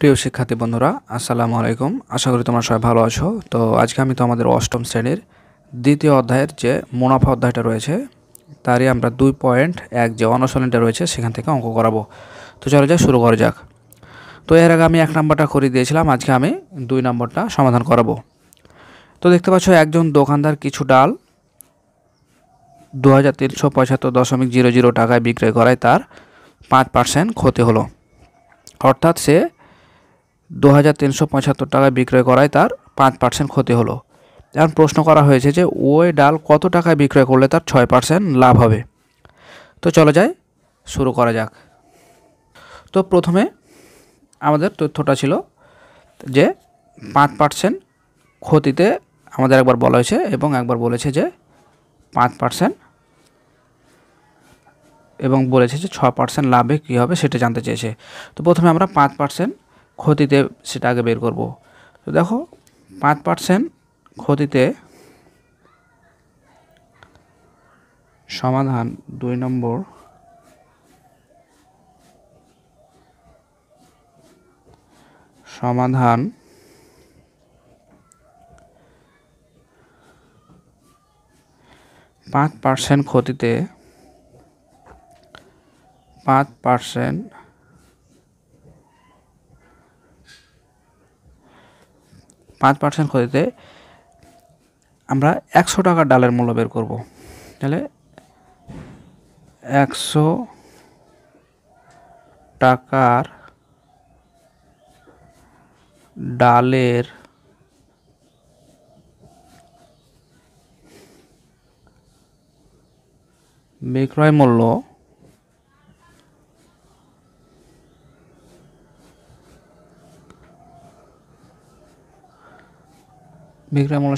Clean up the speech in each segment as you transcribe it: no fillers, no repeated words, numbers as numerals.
প্রিয় শিক্ষার্থী বন্ধুরা, আসসালামু আলাইকুম। আশা করি তোমরা সবাই ভালো আছো। তো আজকে আমি তোমাদের অষ্টম শ্রেণীর দ্বিতীয় অধ্যায়ের যে মুনাফা অধ্যায়টা রয়েছে তারই আমরা 2.1 যে অনুশীলনটা রয়েছে সেখান থেকে অঙ্ক করাবো। তো চলো যাক, শুরু করা যাক। তো এর আগে আমি 1 নম্বরটা করে দিয়েছিলাম, আজকে আমি 2 নম্বরটা সমাধান করাবো। তো দেখতে পাচ্ছ, একজন দোকানদার কিছু ডাল 2375.00 টাকায় বিক্রয় করায় তার 5% ক্ষতি হলো। অর্থাৎ সে 2375 টাকায় বিক্রয় করায় তার 5% ক্ষতি হলো। এখন প্রশ্ন করা হয়েছে যে ওই ডাল কত টাকায় বিক্রয় করলে তার 6% লাভ হবে। তো চলো যাই, শুরু করা যাক। তো প্রথমে আমাদের তথ্যটা ছিল যে 5% ক্ষতিতে আমাদের একবার বলা হয়েছে এবং একবার বলেছে যে 5% এবং বলেছে যে 6% লাভে কী হবে সেটা জানতে চেয়েছে। তো প্রথমে আমরা 5% ক্ষতিতে সেটা আগে বের করব। তো দেখো, 5% ক্ষতিতে সমাধান 2 নম্বর। সমাধান 5% ক্ষতিতে 5% ক্ষতিতে আমরা 100 টাকার ডালের মূল্য বের করব। তাহলে 100 টাকার ডালের বিক্রয় মূল্য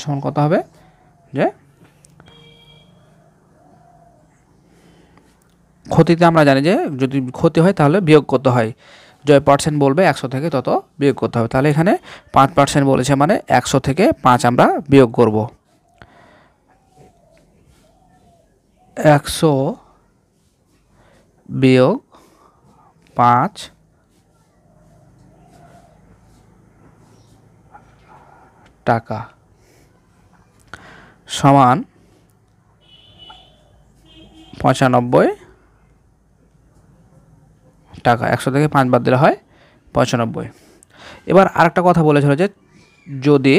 সমান কত হবে? যে ক্ষতিতে আমরা জানি যে যদি ক্ষতি হয় তাহলে বিয়োগ করতে হয়। যে পার্সেন্ট বলবে 100 থেকে তত বিয়োগ করতে হবে। তাহলে এখানে 5% বলেছে, মানে 100 থেকে 5 আমরা বিয়োগ করব। 100 বিয়োগ 5 টাকা সমান 95 টাকা। 100 থেকে 5 বাদ দিলে হয় 95। এবার আরেকটা কথা বলেছিল যে যদি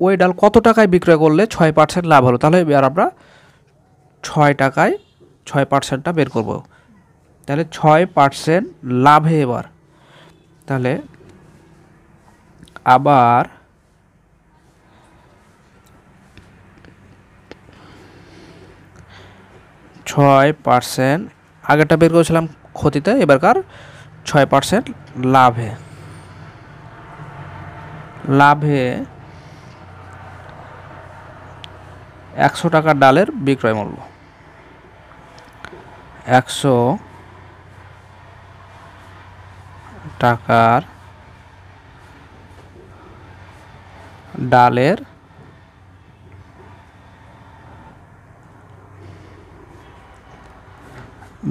ওই ডাল কত টাকায় বিক্রয় করলে 6% লাভ হলো, তাহলে এবার আমরা 6 টাকায় 6%টা বের করব। তাহলে 6% লাভে এবার তাহলে আবার 6% আগেরটা বের করেছিলাম ক্ষতিতে, এবারকার 6% লাভে 100 টাকার ডালের বিক্রয় মূল্য। 100 টাকার ডালের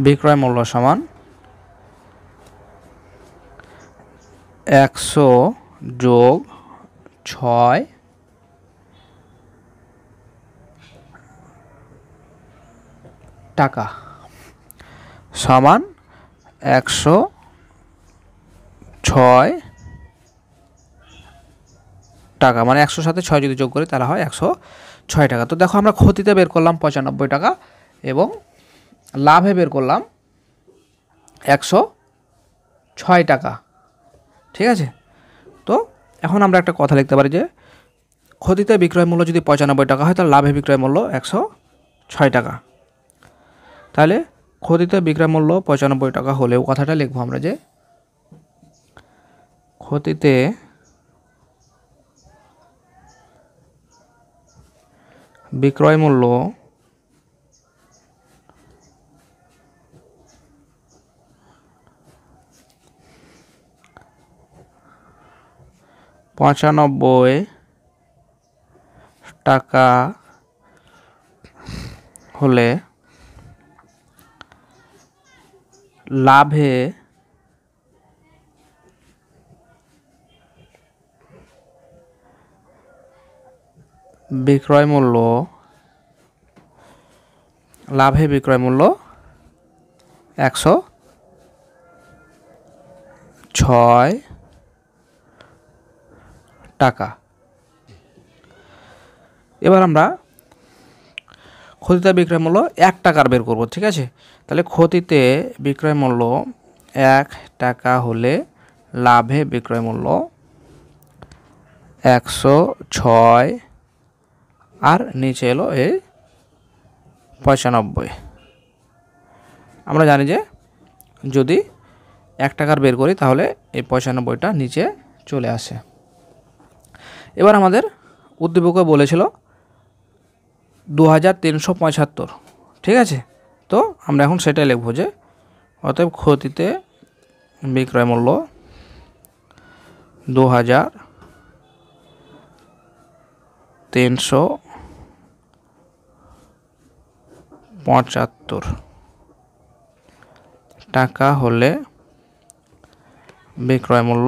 বিক্রয় মূল্য সমান 100 যোগ 6 টাকা সমান 106 টাকা, মানে 100 সাথে 6 যদি যোগ করি তাহলে হয় 106 টাকা। তো দেখো, আমরা ক্ষতিতে বের করলাম 95 টাকা এবং লাভে বের করলাম 106 টাকা। ঠিক আছে? তো এখন আমরা একটা কথা লিখতে পারি যে ক্ষতিতে বিক্রয় মূল্য যদি 95 টাকা হয় তাহলে লাভে বিক্রয় মূল্য 106 টাকা। তাহলে ক্ষতিতে বিক্রয় মূল্য 95 টাকা হলেও কথাটা লিখবো আমরা যে ক্ষতিতে বিক্রয় মূল্য 95 টাকা হলে লাভে বিক্রয় মূল্য 106 টাকা। এবার আমরা ক্ষতিতে বিক্রয় মূল্য 1 টাকার বের করব, ঠিক আছে। তাহলে ক্ষতিতে বিক্রয় মূল্য 1 টাকা হলে লাভে বিক্রয় মূল্য 106 আর নিচে এলো এই 95। আমরা জানি যে যদি 1 টাকার বের করি তাহলে এই 95টা নিচে চলে আসে। এবার আমাদের উদ্দীপকে বলেছিল 2375, ঠিক আছে। তো আমরা এখন সেটাই লিখব যে অতএব ক্ষতিতে বিক্রয় মূল্য 2375 টাকা হলে বিক্রয় মূল্য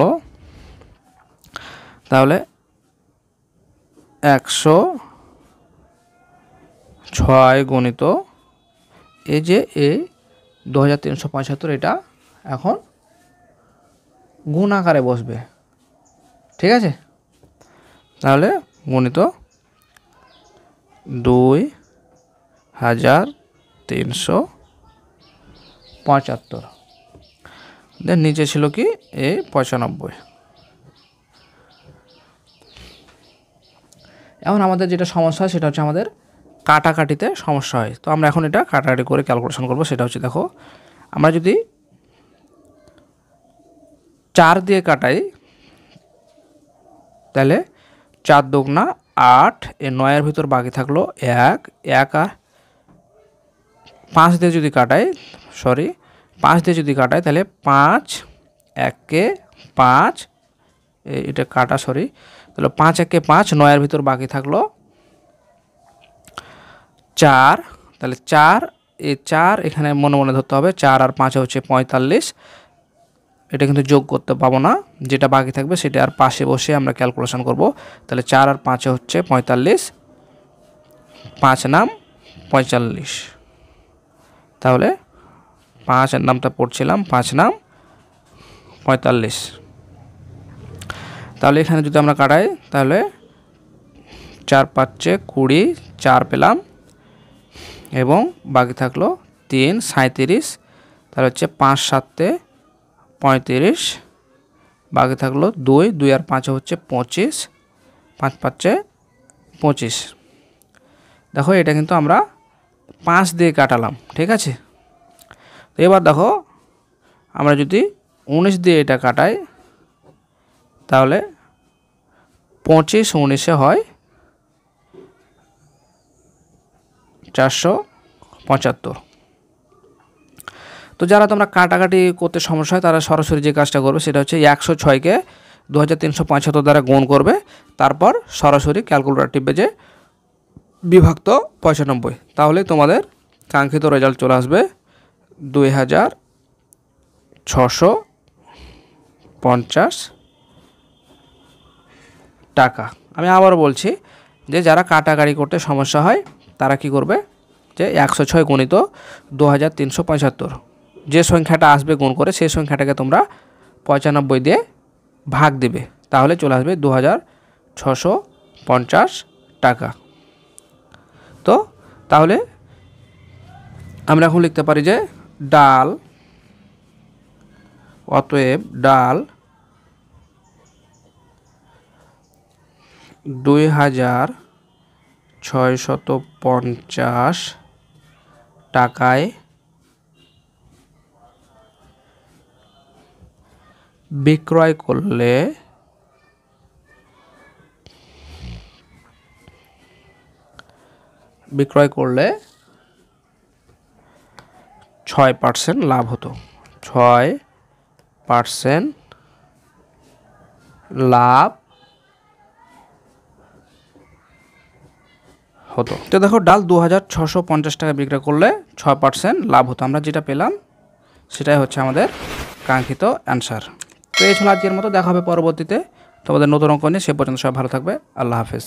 তাহলে 106 গুণিত এই যে এই 2375, এটা এখন গুণ আকারে বসবে, ঠিক আছে। তাহলে গুণিত 2375, দেন নিচে ছিল কি এই 95। এখন আমাদের যেটা সমস্যা হয় সেটা হচ্ছে আমাদের কাটাকাটিতে সমস্যা হয়। তো আমরা এখন এটা কাটাকাটি করে ক্যালকুলেশন করব। সেটা হচ্ছে, দেখো আমরা যদি 4 দিয়ে কাটাই তাহলে 4 দুগুণা 8, এই 9-এর ভিতর বাকি থাকলো 1 আর 5 দিয়ে যদি কাটাই, 5 দিয়ে যদি কাটাই তাহলে 5 1-কে 5, এটা কাটা তাহলে 5 1-কে 5, 9-এর ভিতর বাকি থাকলো 4। তাহলে 4, এই 4 এখানে মনে মনে ধরতে হবে, 4 আর 5 হচ্ছে 45। এটা কিন্তু যোগ করতে পাবো না, যেটা বাকি থাকবে সেটা আর পাশে বসে আমরা ক্যালকুলেশন করব। তাহলে 4 আর 5 হচ্ছে 45, 5 নাম 45। তাহলে 5 এর নামটা পড়ছিলাম, 5 নাম 45। তাহলে এখানে যদি আমরা কাটাই তাহলে 4 5 20, 4 পেলাম এবং বাকি থাকলো 3 37। তাহলে হচ্ছে 5 7 35, বাকি থাকলো 2 আর 5 হচ্ছে 25, 5 5 25। দেখো এটা কিন্তু আমরা 5 দিয়ে কাটালাম, ঠিক আছে। তো এবার দেখো আমরা যদি 19 দিয়ে এটা কাটাই তাহলে 25 19-এ হয় 475। তো যারা তোমরা কাটাকাটি করতে সমস্যা হয় তারা সরাসরি যে কাজটা করবে সেটা হচ্ছে 106-কে 2375 দ্বারা গুণ করবে, তারপর সরাসরি ক্যালকুলেটর টিপবে যে বিভক্ত 95, তাহলে তোমাদের কাঙ্ক্ষিত রেজাল্ট চলে আসবে 2650 টাকা। আমি আবারও বলছি যে যারা কাটাকাটি করতে সমস্যা হয় তারা কি করবে, যে 106 গুণিত 2375, যে সংখ্যাটা আসবে গুণ করে সেই সংখ্যাটাকে তোমরা 95 দিয়ে ভাগ দিবে, তাহলে চলে আসবে 2650 টাকা। তো তাহলে আমরা এখন লিখতে পারি যে অতএব ডাল 2650 টাকায় বিক্রয় করলে বিক্রয় করলে 6% লাভ হতো, 6% লাভ হতো। তো দেখো ডাল 2650 টাকা বিক্রয় করলে 6% লাভ হতো। আমরা যেটা পেলাম সেটাই হচ্ছে আমাদের কাঙ্ক্ষিত অ্যান্সার। তো এই ছিল আজকের মতো, দেখা হবে পরবর্তীতে তোমাদের নতুন অঙ্ক নিয়ে। সে পর্যন্ত সবাই ভালো থাকবে। আল্লাহ হাফেজ।